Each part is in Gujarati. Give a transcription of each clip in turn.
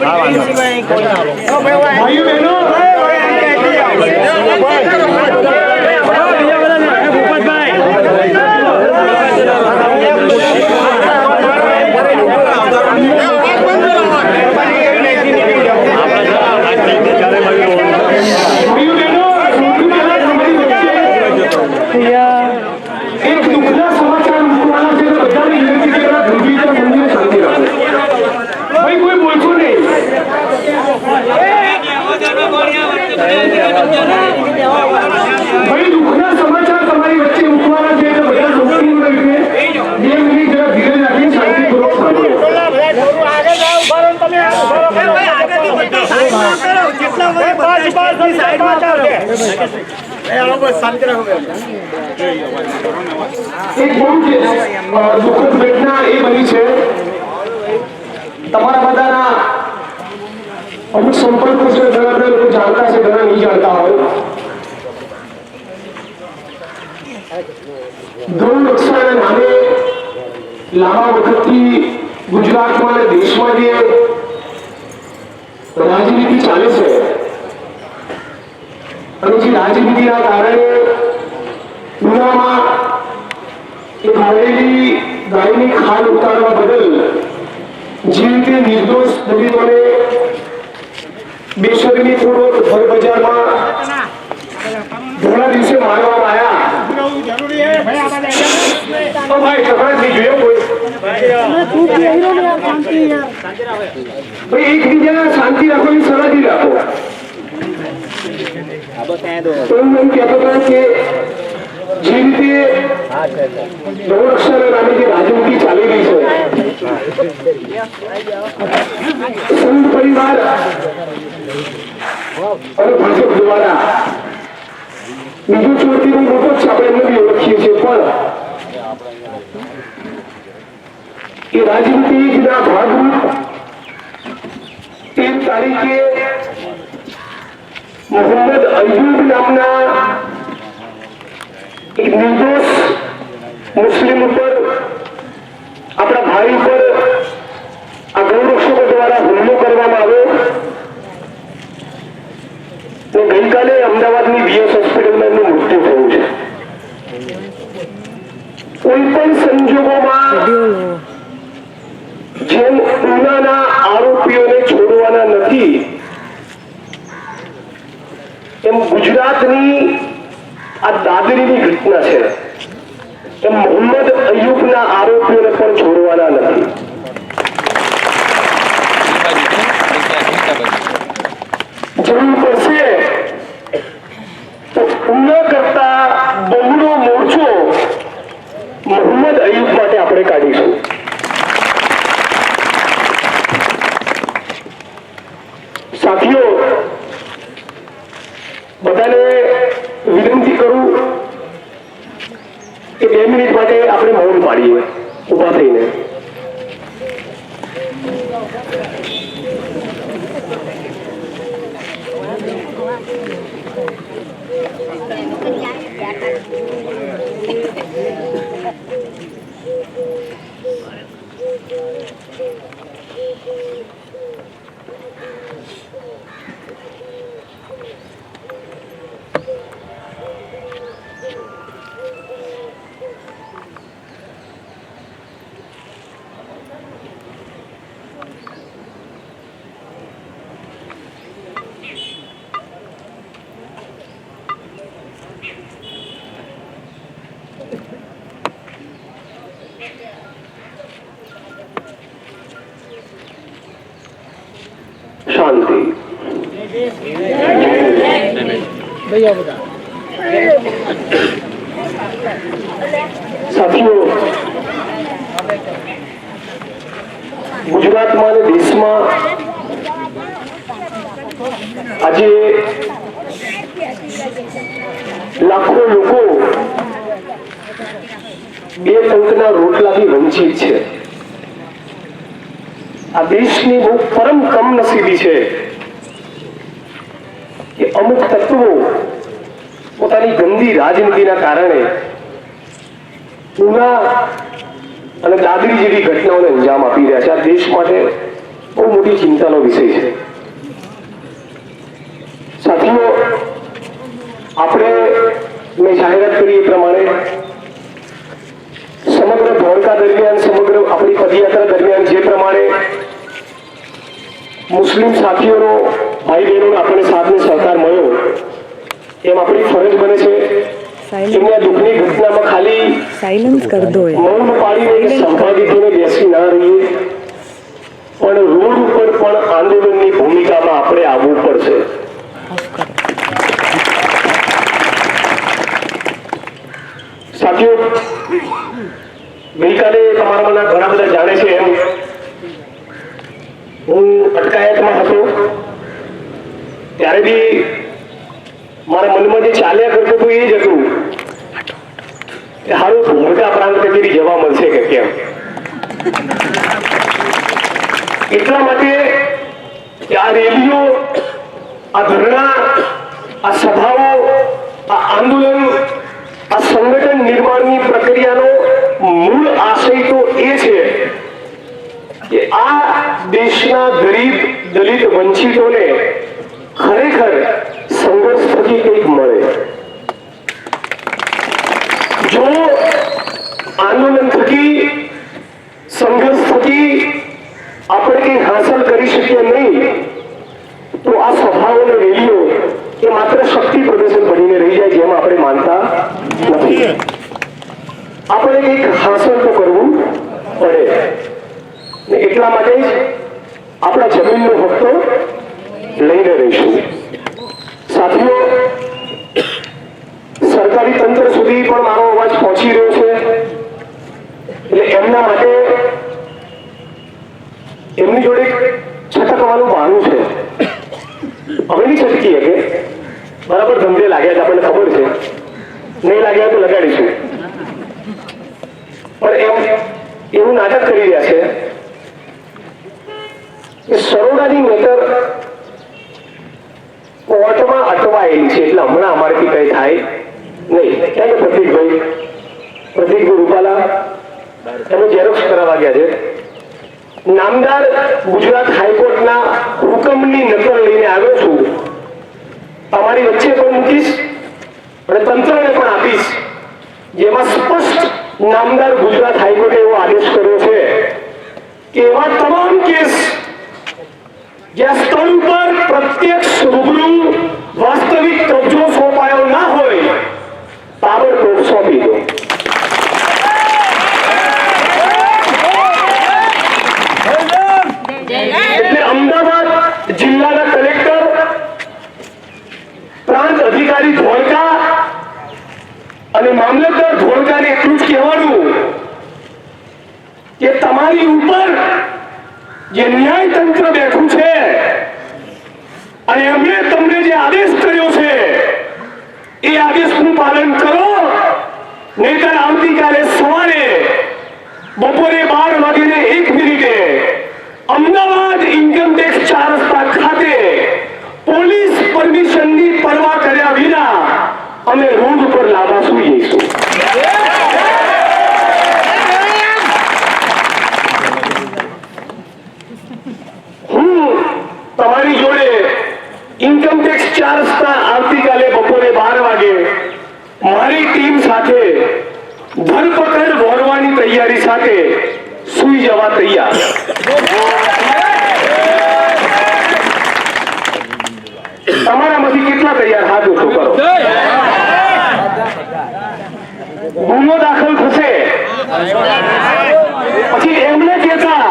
ભાઈઓ બહેનો દુઃખદ ઘટના એ બની છે તમારા બધાના અમુક સંપર્કો છે ઘણા બધા લોકો જાણતા છે ઘણા નહીં જાણતા હોય ગૌ રક્ષાના નામે લાંબા વખતથી ગુજરાતમાં અને દેશમાં જે રાજનીતિ ચાલે છે અને જે રાજનીતિના કારણે પુનામાં એક મળેલી ગાયની ખાલ ઉતારવા બદલ જે રીતે નિર્દોષ દલિતોને બેશરમીપૂર્વક ભર બજારમાં ઘણા દિવસે મારવામાં આવ્યા તો ભાઈ સફળ થઈ ગયો કોઈ એકબીજાના શાંતિ રાખવાની સલાહ રાખો તો હું એમ કહેતો હતો કે જે રીતે ગૌરક્ષાના નામે જે રાજનીતિ ચાલી રહી છે સંઘ પરિવાર અને ભાજપ દ્વારા બીજું ચોરથી મોટો જ આપણે એમને બી ઓળખીએ છીએ પણ એ રાજનીતિના ભાગરૂપ 13 તારીખે મોહમ્મદ અય્યુબ નામના એક નિર્દોષ મુસ્લિમ ઉપર આપણા ભાઈ ઉપર આ ગૌરક્ષકો દ્વારા હુમલો કરવામાં આવ્યો અને ગઈકાલે અમદાવાદની બીએસ હોસ્પિટલમાં એમનું મૃત્યુ થયું છે કોઈ પણ સંજોગોમાં જેમ ઉનાના આરોપીઓને છોડવાના નથી એમ ગુજરાતની આ દાદરીની ઘટના છે એમ મોહમ્મદ અય્યુબના આરોપીઓને પણ છોડવાના નથી જરૂર પડશે તો ઉના કરતા બહુનો મોરચો મોહમ્મદ અય્યુબ માટે આપણે કાઢીશું સાથીઓ બધાને વિનંતી કરું કે 2 મિનિટ માટે આપણે મૌન પાડીએ ઉભા થઈને શાંતિ સાથીઓ ગુજરાતમાં અને દેશમાં આજે લાખો લોકો બે ટંકના રોટલાથી વંચિત છે આ દેશની બહુ પરમ કમનસીબી છે કે અમુક તત્વો પોતાની ગંદી રાજનીતિના કારણે ઉના અને દાદરી જેવી ઘટનાઓને અંજામ આપી રહ્યા છે આ દેશ માટે બહુ મોટી ચિંતાનો વિષય છે. સાથીઓ, આપણે મેં જાહેરાત કરી એ પ્રમાણે સમગ્ર ધોળકા દરમિયાન, સમગ્ર આપણી પદયાત્રા દરમિયાન જે પ્રમાણે મુસ્લિમ સાથીઓનો, ભાઈ બહેનોનો આપણને સાથ સહકાર મળ્યો, એમ આપણી ફરજ બને છે એમની આ દુઃખની ઘટનામાં ખાલી સાયલેન્સ કર દો, મૌન પાડીને સહભાગી થઈને બેસી ના રહીએ, પણ રોડ ઉપર પણ આંદોલનની ભૂમિકામાં આપણે આવવું પડશે. સાથીઓ, ગઈકાલે તમારામાંના ઘણા બધા જાણે છે એમ હું અટકાયતમાં હતો ત્યારે બી મારા મનમાં જે ચાલ્યા કરતું હતું એ જ હતું કે હારું ધોળકા પ્રાંત કચેરી જવા મળશે કે કેમ. એટલા માટે કે આ રેલીઓ, આ ધરણા, આ સભાઓ, આ આંદોલન, આ સંગઠન નિર્માણની પ્રક્રિયાનો મૂળ આશય તો એ છે કે આ દેશના ગરીબ, દલિત, વંચિતોને ખરેખર સંઘર્ષ થકી કંઈક મળે. જો આંદોલન થકી, સંઘર્ષ થકી આપણે કંઈ હાંસલ કરી શકીએ નહીં તો આ સભાઓ અને રેલીઓ એ માત્ર શક્તિ પ્રદર્શન બનીને રહી જાય, જેમાં આપણે માનતા નથી. આપણે કંઈક હાંસલ તો કરવું પડે ને એટલા માટે જ આપણા જમીનનો હક તો લઈને રહીશું. સાથીઓ, સરકારી તંત્ર સુધી પણ મારો અવાજ પહોંચી રહ્યો છે એટલે એમના માટે એમની જોડે છટકવાનું બહાનું છે. હવે નહીં છટકીએ કે બરાબર ધંધે લાગ્યા છે, આપણને ખબર છે, નહીં લાગ્યા તો લગાડીશું, પણ એવું નાટક કરી રહ્યા છે કે સરોડાની મેટર કોર્ટમાં અટવાયેલી છે એટલે હમણાં અમારેથી કઈ થાય નહીં. ક્યાં કે પ્રતિકભાઈ રૂપાલા એનું ઝેરોક્સ કરાવવા ગયા છે. નામદાર ગુજરાત હાઈકોર્ટના હુકમની નકલ લઈને આવ્યો છું, તમારી વચ્ચે પણ મૂકીશ અને તંત્રને પણ આપીશ, જેમાં સ્પષ્ટ નામદાર ગુજરાત હાઈકોર્ટે એવો આદેશ કર્યો છે કે એવા તમામ કેસ જ્યાં સ્થળ ઉપર પ્રત્યક્ષ, રૂબરૂ, વાસ્તવિક કબજો સોંપાયો ના હોય, તાબડતોડ સોંપી દો. એટલે અમદાવાદ જિલ્લાના કલેક્ટર, પ્રાંત અધિકારી ધોળકા અને મામલતદાર ધોળકાને એટલું જ કહેવાનું કે તમારી ઉપર જે ન્યાય તંત્ર બેઠું છે અને એમણે તમને જે આદેશ કર્યો છે એ આદેશનું પાલન કરો, નહીંતર આવતીકાલે સવારે બપોરે 12:01 અમદાવાદ ઇન્કમટેક્સ 4 રસ્તા ખાતે પોલીસ પરમિશનની પરવા કર્યા વિના અમે રોડ ઉપર લાવવા સુઈ જઈશું. હું તમારી જોડે ઇન્કમટેક્સ 4 રસ્તા આવતીકાલે બપોરે 12 મારી ટીમ સાથે ધરપકડ વહોરવાની તૈયારી સાથે સુઈ જવા તૈયાર. તમારામાંથી કેટલા તૈયાર? હાથ ઊંચો કરો. ગુનો દાખલ થશે પછી એમને કહેતા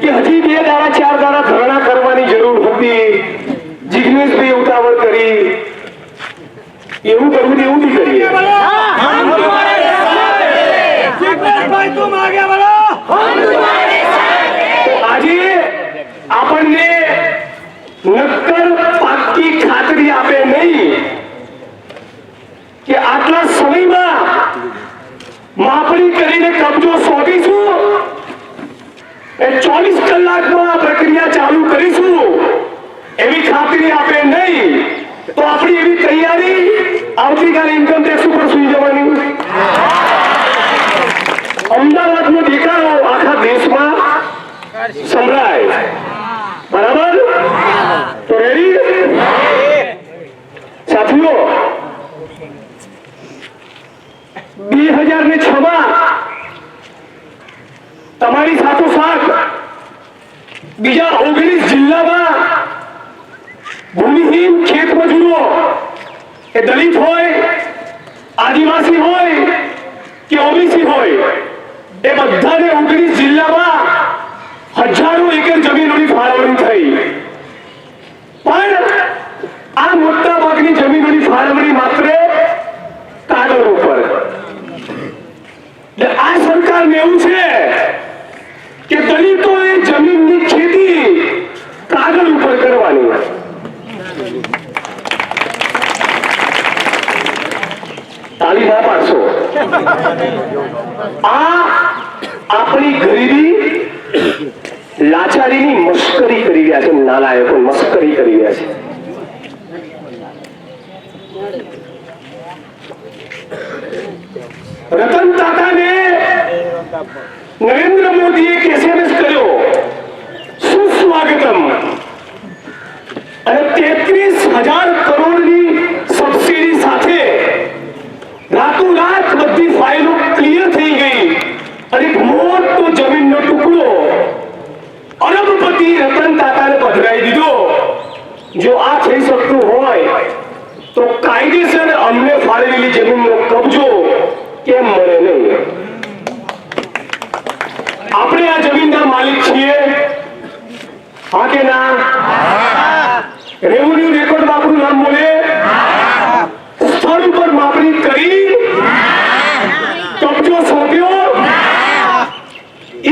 કે હજી 2 દાડા 4 દાડા ધરણા કરવાની જરૂર હતી, જિગ્નેશભાઈ ઉતાવળ કરી, એવું કરવું એવું બી કરીએ. આજે આપણને નક્કર પાક્કી ખાતરી આપે નહીં કે આટલા સમયમાં માપણી કરીને કબજો સોંપીશું, 24 કલાકમાં પ્રક્રિયા ચાલુ કરીશું, એવી ખાતરી આપે નહીં તો આપણી એવી તૈયારી આવતીકાલે ઇન્કમટેક્સ ઉપર સુઈ જવાની. અમદાવાદનો દેખાડો આખા દેશમાં સંભળાય. બરાબર? તો રેડી? સાથીઓ, 2006 તમારી સાથોસાથ બીજા 19 જિલ્લામાં ભૂમિહીન ખેત મજૂરો, એ દલિત હોય, આદિવાસી હોય કે ઓબીસી હોય, એ બધાને 19 જિલ્લામાં હજારો એકર જમીનોની ફાળવણી થઈ. પણ આ મોટા ભાગની જમીનોની ફાળવણી માત્ર કાગળ ઉપર. આ સરકારને એવું છે કે દલિતોએ જમીનની ખેતી કાગળ ઉપર કરવાની. તાલી ના પાડશો. આ આપણી ગરીબી, લાચારીની મશ્કરી કરી રહ્યા છે. નાલાયકો મશ્કરી કરી રહ્યા છે. રતન તાતાને નરેન્દ્ર મોદીએ એક SMS કર્યો, સુસ્વાગતમ, અને 33,000 કરોડની સબસિડી સાથે રાતોરાત બધી ફાઇલો ક્લિયર થઈ ગઈ અને એક મોટો જમીનનો ટુકડો અરબપતિ રતન તાતાને પધરાવી દીધો. જો આ થઈ શકતું હોય તો કાયદેસર અમને ફાળવેલી જમીનનો કબજો કેમ મળે નહીં? આપણે આ જમીનના માલિક છીએ, હા કે ના? રેવન્યુ રેકોર્ડ આપણું નામ બોલે, સ્થળ ઉપર માપણી કરી કબજો સોંપ્યો.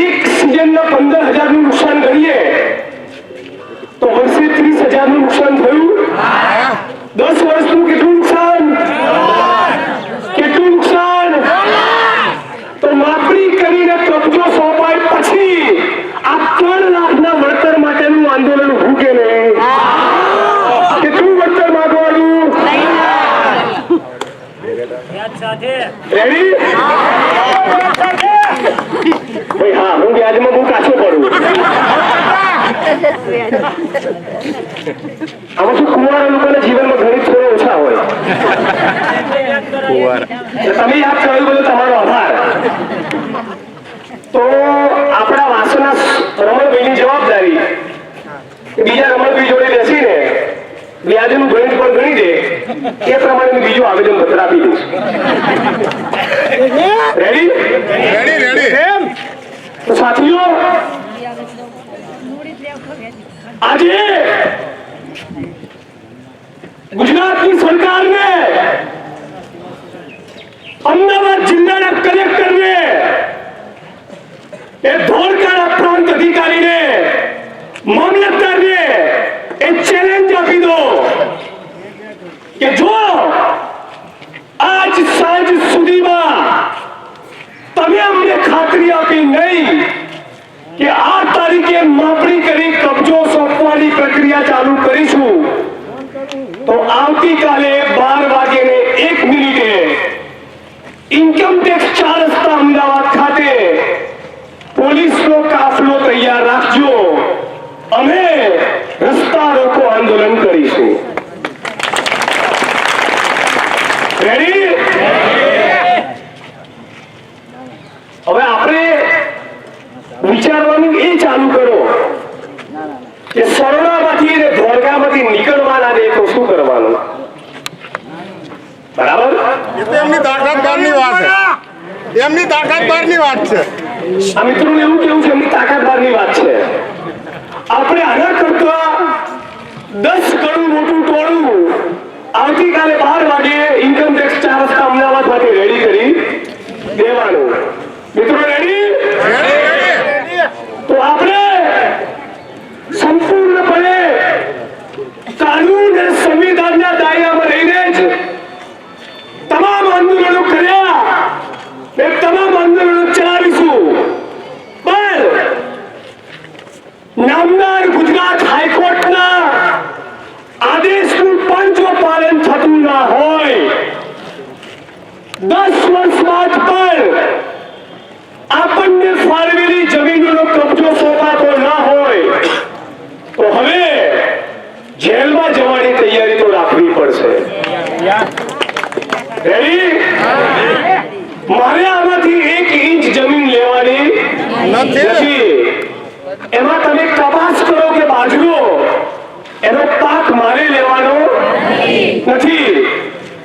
એક સિઝનના 15,000 નું નુકસાન કરીએ તો વર્ષે 30,000 નું નુકસાન થયું. 10 વર્ષનું કેટલું નુકસાન? કેટલું નુકસાન? તો માપણી કરીને કબજો સોંપાય પછી આ 3 લાખના વળતર માટેનું આંદોલન ઉભું કે નહીં? કેટલું વળતર માંગવાનું? રેડી? ભાઈ હા, હું વ્યાજમાં બહુ કાચો પડું. આમાં શું કુંવારા લોકોના જીવનમાં ઘણી થોડા ઓછા હોય. તમે યાદ કર્યું બધું, તમારો આભાર. તો આપણા વાસના રમણભાઈની જવાબદારી બીજા રમણભાઈ જોડે બેસીને વ્યાજનું ગણિત પણ ગણી દે, એ પ્રમાણે બીજું આવેદન પત્ર આપી દઈશ. રેડી? તો સાથીઓ, આજે ગુજરાતની સરકારને, અમદાવાદ જિલ્લાના કલેક્ટરને, એ ધોળકાના પ્રાંત અધિકારીને, મામલતદારને એ ચેલેન્જ આપી દો કે જો આજ સાંજ સુધીમાં તમે અમને ખાતરી આપી નહીં કે આ તારીખે માપણી કરી કબજો સોંપવાની પ્રક્રિયા ચાલુ કરીશું, તો આવતીકાલે 12 વાગ્યે 1 મિનિટે ઇન્કમટેક્સ 4 રસ્તા અમદાવાદ ખાતે પોલીસનો કાફલો તૈયાર રાખજો. અમે રસ્તા રોકો આંદોલન કરીશું. રેડી? હવે આપણે વિચારવાનું એ ચાલુ કરો કે સરોડામાંથી અને ધોળકામાંથી નીકળવાના દે તો શું કરવાનું? બરાબર? એમની તાકાત બહારની વાત છે. એમની તાકાત બહારની વાત છે. આ મિત્રોને એવું કેવું છે, એમની તાકાત બહારની વાત છે. આપણે આના કરતા 10 ગણું મોટું ટોળું આવતીકાલે 12 વાગે ઇન્કમટેક્સ 4 રસ્તા અમદાવાદ માટે રેડી કરી દેવાનું. મિત્રો રેડી? તો આપણે સંપૂર્ણપણે કાનૂન અને સંવિધાનના દાયરામાં રહીને જ તમામ આંદોલનો કર્યા, એ તમામ આંદોલનો ચલાવીશું. પણ નામદાર ગુજરાત હાઈકોર્ટના આદેશનું પણ જો પાલન થતું ના હોય, 10 વર્ષ બાદ પણ આપણને ફાળવેલી જમીનોનો કબજો સોંપાતો ના રેડી? મારે આમાંથી 1 ઇંચ જમીન લેવાની નથી. નથી. એમાં તમે કપાસ કરો કે બાજરો એનો પાક મારે લેવાનો નથી.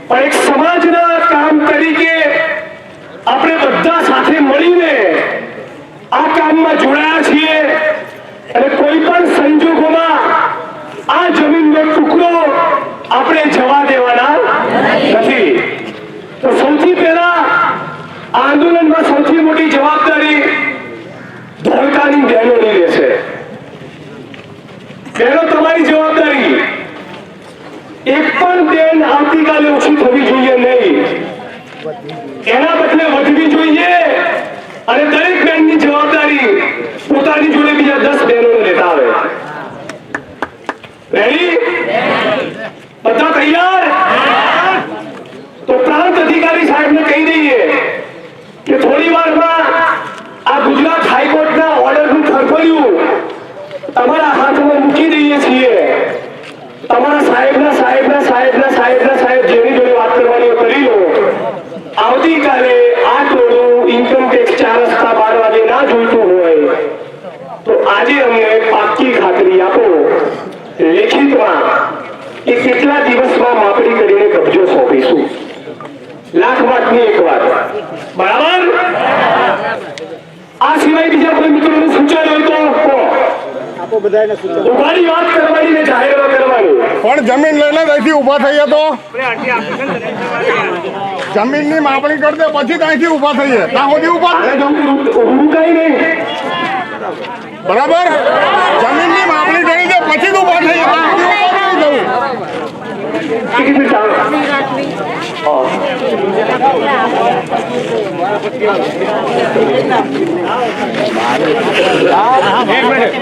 પણ એક સમાજના કામ તરીકે આપણે બધા સાથે મળીને આ કામમાં જોડાયા છીએ અને કોઈ પણ સંજોગોમાં આ જમીનનો ટુકડો આપણે જવા દેવાના નથી. તો સૌથી પહેલા આ આંદોલનમાં સૌથી મોટી જવાબદારી ધોળકાની બહેનોની રહેશે. બહેનો, તમારી જવાબદારી એક પણ બેન આવતીકાલે ઓછી થવી જોઈએ નહીં, એના બદલે વધવી જોઈએ. અને દરેક બેનની જવાબદારી પોતાની જોડે બીજા 10 બહેનોને લેતા આવે. રેડી? બધા તૈયાર? તો પ્રાંત અધિકારી સાહેબને કહી દઈએ કે થોડી વારમાં આ ગુજરાત હાઈકોર્ટના ઓર્ડરનું ખરખર્યું તમારા હાથમાં મૂકી દઈએ છીએ. તમારા સાહેબ જેની જોડે વાત કરવાની હોય કરી લો. આવતીકાલે આ ટોળું ઇન્કમ ટેક્સ 4 રસ્તા 12 વાગે ના જોઈતું હોય તો આજે અમને પાક્કી ખાતરી આપો લેખિતમાં કે કેટલા દિવસમાં માપણી કરીને કબજો સોંપીશું. લાખ વાતની એક વાત, બરાબર? આ સિવાય બીજા કોઈ મિત્રોનું સૂચન હોય તો કહો. ઉભાની વાત કરવાની ને જાહેરાત કરવાની. પણ જમીન લઈને અહીંથી ઊભા થઈએ તો જમીનની માપણી કરી દે પછી ત્યાંથી ઊભા થઈએ. ત્યાં સુધી ઊભા કઈ નહીં, બરાબર? જમીનની માપણી કરી દે પછી જ ઊભા થઈએ. ત્યાં સુધી ઊભા નહીં થવું. ટિકિટ ચાલો. એક મિનિટ.